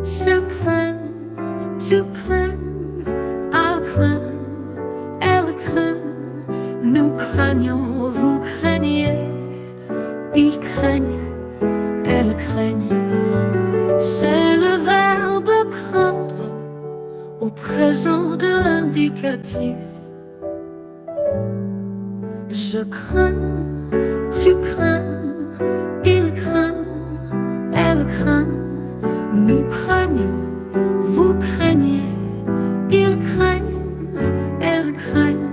Se craint, tu crains, elle craint, elle craint. Nous craignons, vous craignez, ils craignent, elles craignent. C'est le verbe craindre au présent de l'indicatif. Je crains, tu crains, il craint, elle craint. Nous craignons, vous craignez, ils craignent, elles craignent.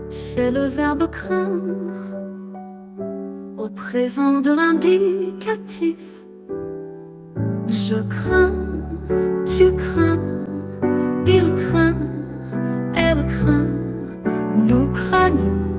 C'est le verbe craindre au présent de l'indicatif. Je crains, tu crains, il craint, elle craint. Nous craignons,